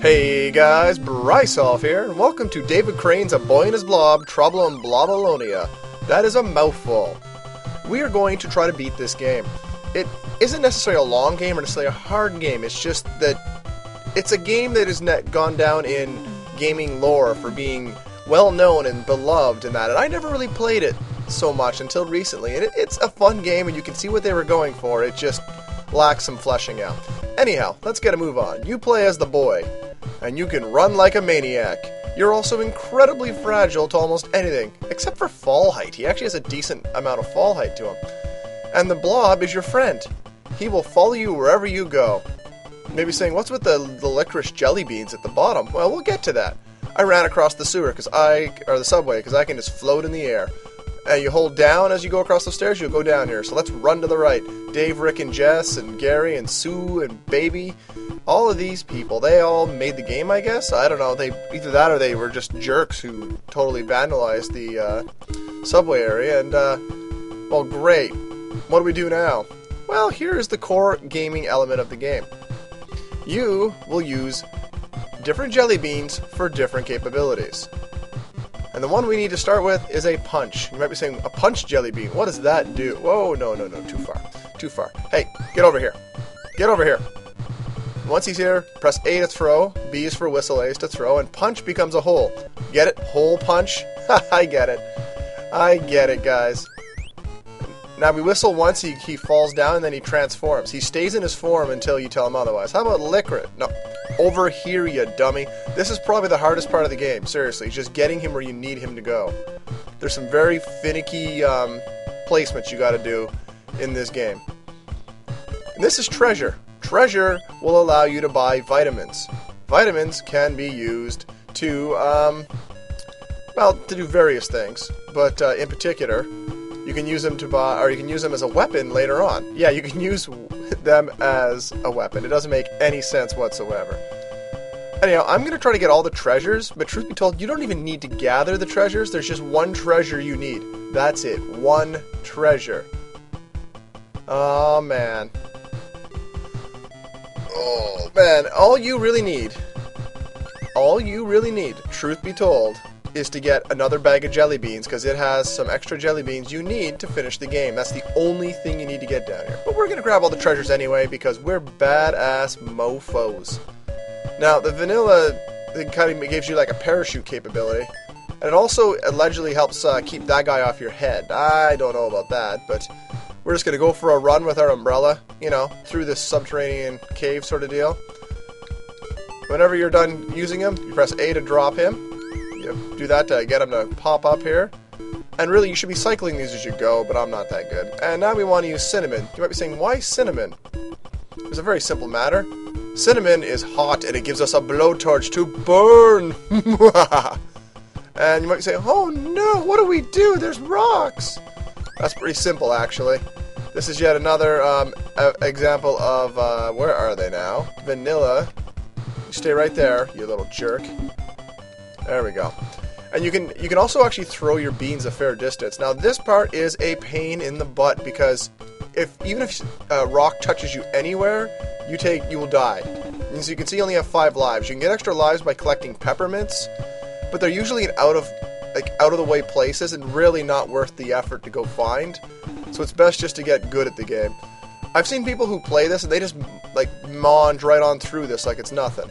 Hey guys, Bryce off here, and welcome to David Crane's A Boy and His Blob, Trouble in Blobalonia. That is a mouthful. We are going to try to beat this game. It isn't necessarily a long game or necessarily a hard game, it's just that it's a game that has gone down in gaming lore for being well known and beloved and that, and I never really played it so much until recently, and it's a fun game and you can see what they were going for, it just lacks some fleshing out. Anyhow, let's get a move on. You play as the boy, and you can run like a maniac. You're also incredibly fragile to almost anything, except for fall height. He actually has a decent amount of fall height to him. And the Blob is your friend. He will follow you wherever you go. Maybe saying, what's with the licorice jelly beans at the bottom? Well, we'll get to that. I ran across the sewer, or the subway, because I can just float in the air. And you hold down as you go across the stairs, you'll go down here. So let's run to the right. Dave, Rick, and Jess, and Gary, and Sue, and Baby. All of these people, they all made the game, I guess? I don't know. Either that or they were just jerks who totally vandalized the subway area. And, well, great. What do we do now? Well, here is the core gaming element of the game. You will use different jelly beans for different capabilities. And the one we need to start with is a punch. You might be saying, a punch jelly bean, what does that do? Whoa, no, too far. Too far. Hey, get over here. Get over here. Once he's here, press A to throw, B is for whistle, A is to throw, and punch becomes a hole. Get it? Hole punch? I get it. I get it, guys. Now we whistle once, he falls down, and then he transforms. He stays in his form until you tell him otherwise. How about licorice? No. Over here, you dummy. This is probably the hardest part of the game, seriously. Just getting him where you need him to go. There's some very finicky placements you gotta do in this game. And this is treasure. Treasure will allow you to buy vitamins. Vitamins can be used to, well, to do various things. But in particular, you can use them to buy, or you can use them as a weapon later on. Yeah, you can use them as a weapon. It doesn't make any sense whatsoever. Anyhow, I'm going to try to get all the treasures, but truth be told, you don't even need to gather the treasures. There's just one treasure you need. That's it. One treasure. Oh, man. Oh, man. All you really need, truth be told, is to get another bag of jelly beans, because it has some extra jelly beans you need to finish the game. That's the only thing you need to get down here. But we're going to grab all the treasures anyway, because we're badass mofos. Now, the vanilla, it kind of gives you like a parachute capability. And it also allegedly helps keep that guy off your head. I don't know about that, but we're just going to go for a run with our umbrella, you know, through this subterranean cave sort of deal. Whenever you're done using him, you press A to drop him. You do that to get him to pop up here. And really, you should be cycling these as you go, but I'm not that good. And now we want to use cinnamon. You might be saying, why cinnamon? It's a very simple matter. Cinnamon is hot, and it gives us a blowtorch to burn. And you might say, oh no, what do we do? There's rocks. That's pretty simple, actually. This is yet another example of, where are they now? Vanilla. You stay right there, you little jerk. There we go. And you can also actually throw your beans a fair distance. Now this part is a pain in the butt, because even if a rock touches you anywhere, you will die. And so you can see you only have 5 lives. You can get extra lives by collecting peppermints, but they're usually in out of the way places and really not worth the effort to go find. So it's best just to get good at the game. I've seen people who play this and they just like mange right on through this like it's nothing.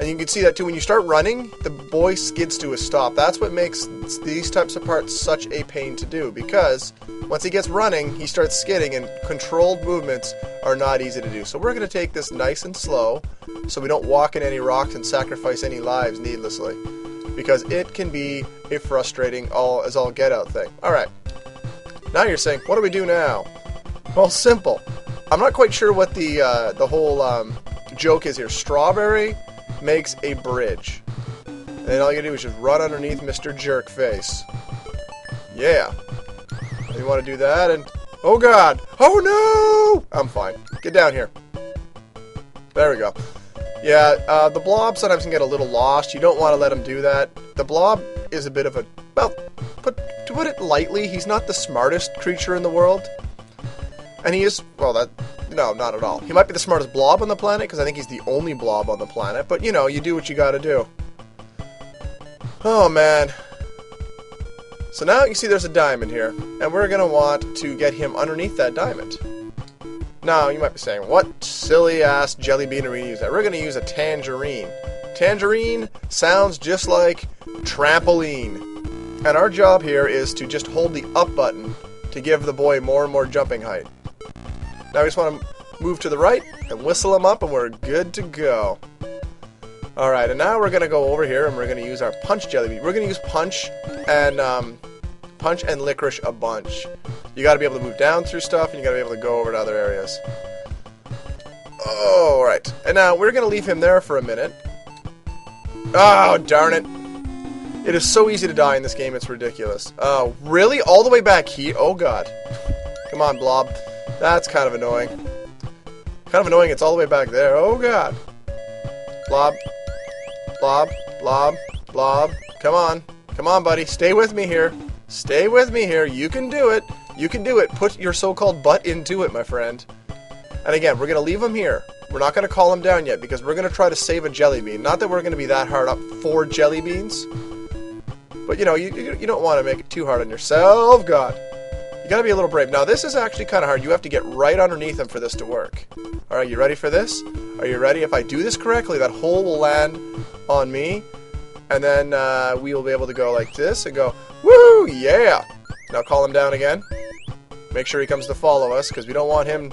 And you can see that too, when you start running, the boy skids to a stop. That's what makes these types of parts such a pain to do, because once he gets running, he starts skidding, and controlled movements are not easy to do. So we're going to take this nice and slow, so we don't walk in any rocks and sacrifice any lives needlessly, because it can be a frustrating all get out thing. Alright, now you're saying, what do we do now? Well, simple. I'm not quite sure what the whole joke is here. Strawberry makes a bridge. And then all you gotta do is just run underneath Mr. Jerkface. Yeah. And you want to do that, and oh god! Oh no! I'm fine. Get down here. There we go. Yeah, the Blob sometimes can get a little lost. You don't want to let him do that. The Blob is a bit of a, well, to put it lightly, he's not the smartest creature in the world. And he is, well, No, not at all. He might be the smartest blob on the planet, because I think he's the only blob on the planet. But, you know, you do what you gotta do. Oh, man. So now you see there's a diamond here, and we're gonna want to get him underneath that diamond. Now, you might be saying, what silly-ass jelly bean are we going to use that? We're going to use a tangerine. Tangerine sounds just like trampoline. And our job here is to just hold the up button to give the boy more and more jumping height. Now we just want to move to the right and whistle him up, and we're good to go. Alright, and now we're going to go over here, and we're going to use our punch jelly bean. We're going to use punch and licorice a bunch. You got to be able to move down through stuff, and you got to be able to go over to other areas. Oh, right. And now we're going to leave him there for a minute. Oh, darn it. It is so easy to die in this game, it's ridiculous. Oh, really? All the way back here? Oh, God. Come on, Blob. That's kind of annoying. Kind of annoying it's all the way back there. Oh, God. Blob. Blob. Blob. Blob. Come on. Come on, buddy. Stay with me here. Stay with me here. You can do it. You can do it. Put your so-called butt into it, my friend. And again, we're going to leave him here. We're not going to call him down yet because we're going to try to save a jelly bean. Not that we're going to be that hard up for jelly beans. But, you know, you don't want to make it too hard on yourself. God. You got to be a little brave. Now, this is actually kind of hard. You have to get right underneath him for this to work. All right, you ready for this? Are you ready? If I do this correctly, that hole will land on me. And then we will be able to go like this and go, woo, yeah. Now call him down again. Make sure he comes to follow us, because we don't want him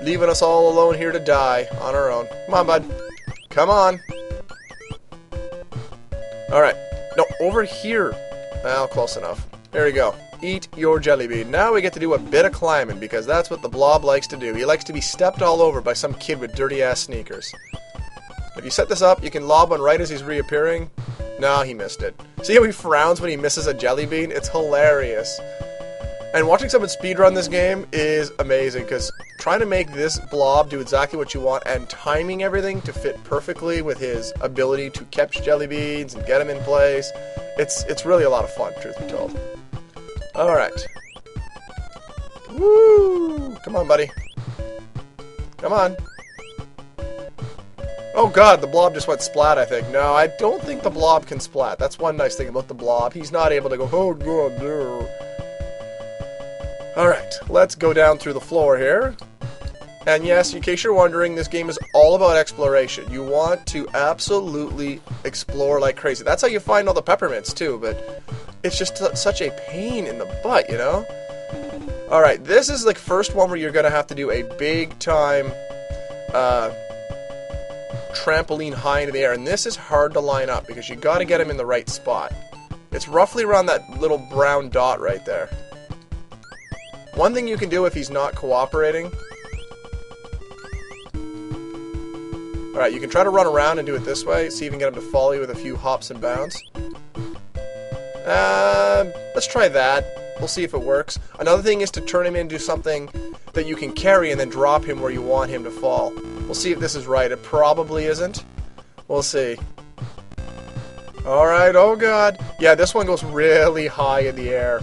leaving us all alone here to die on our own. Come on, bud. Come on. Alright. No, over here. Well, close enough. There we go. Eat your jelly bean. Now we get to do a bit of climbing, because that's what the Blob likes to do. He likes to be stepped all over by some kid with dirty-ass sneakers. If you set this up, you can lob one right as he's reappearing. No, he missed it. See how he frowns when he misses a jelly bean? It's hilarious. And watching someone speedrun this game is amazing, because trying to make this Blob do exactly what you want and timing everything to fit perfectly with his ability to catch jelly beans and get them in place, it's really a lot of fun, truth be told. Alright. Woo! Come on, buddy. Come on. Oh god, the Blob just went splat, I think. No, I don't think the Blob can splat. That's one nice thing about the Blob. He's not able to go, oh god, no. Alright, let's go down through the floor here. And yes, in case you're wondering, this game is all about exploration. You want to absolutely explore like crazy. That's how you find all the peppermints, too, but it's just such a pain in the butt, you know? Alright, this is the first one where you're going to have to do a big-time trampoline high into the air, and this is hard to line up because you got to get him in the right spot. It's roughly around that little brown dot right there. One thing you can do if he's not cooperating... Alright, you can try to run around and do it this way, see if you can get him to follow you with a few hops and bounds. Let's try that. We'll see if it works. Another thing is to turn him into something that you can carry and then drop him where you want him to fall. We'll see if this is right. It probably isn't. We'll see. Alright, oh god. Yeah, this one goes really high in the air.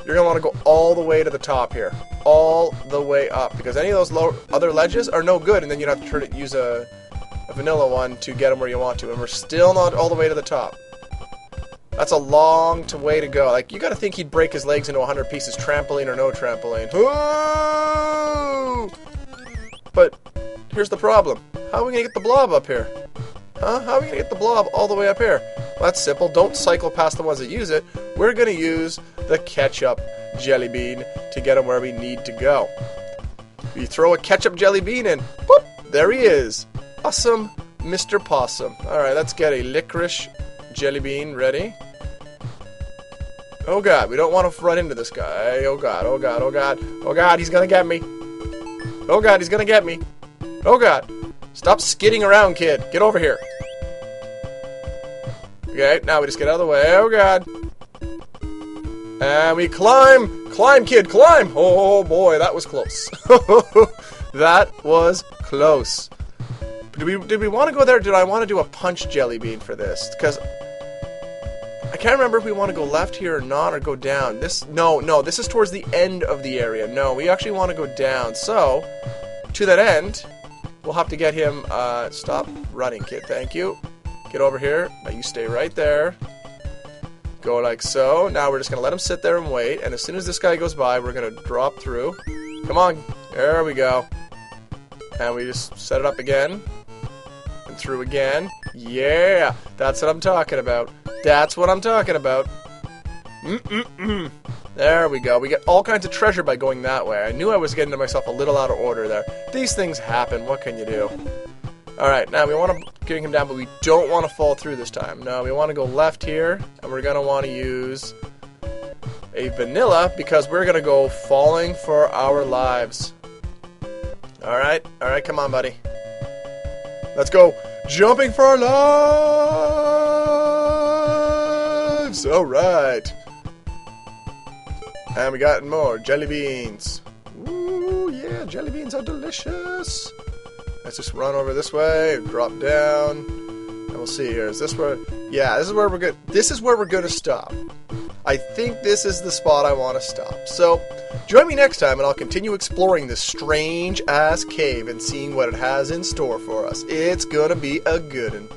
You're going to want to go all the way to the top here. All the way up. Because any of those other ledges are no good, and then you'd have to use a vanilla one to get them where you want to. And we're still not all the way to the top. That's a long way to go. Like, you got to think he'd break his legs into 100 pieces, trampoline or no trampoline. Woo! But here's the problem. How are we going to get the Blob up here? Huh? How are we going to get the Blob all the way up here? Well, that's simple. Don't cycle past the ones that use it. We're going to use the ketchup jelly bean to get him where we need to go. You throw a ketchup jelly bean in. Whoop! There he is. Awesome, Mr. Possum. Alright, let's get a licorice jelly bean ready. Oh god, we don't want to run into this guy. Oh god, oh god, oh god. Oh god, he's gonna get me. Oh god, he's gonna get me. Oh god. Stop skidding around, kid. Get over here. Okay, now we just get out of the way. Oh god. And we climb. Climb, kid, climb. Oh boy, that was close. That was close. Did we want to go there? Did I want to do a punch jelly bean for this? Because I can't remember if we want to go left here or not, or go down. No, this is towards the end of the area. No, we actually want to go down. So, to that end, we'll have to get him, stop running, kid, thank you. Get over here. Now you stay right there. Go like so. Now we're just going to let him sit there and wait, and as soon as this guy goes by, we're going to drop through. Come on. There we go. And we just set it up again. And through again. Yeah! That's what I'm talking about. That's what I'm talking about. There we go. We get all kinds of treasure by going that way. I knew I was getting myself a little out of order there. These things happen. What can you do? Alright, now we want to get him down, but we don't want to fall through this time. No, we want to go left here, and we're going to want to use a vanilla, because we're going to go falling for our lives. Alright, come on, buddy. Let's go. Jumping for our lives! Alright. And we got more jelly beans. Ooh, yeah, jelly beans are delicious. Let's just run over this way, drop down, and we'll see here. Is this where... Yeah, this is where we're good. This is where we're going to stop. I think this is the spot I want to stop. So, join me next time and I'll continue exploring this strange-ass cave and seeing what it has in store for us. It's gonna be a good one.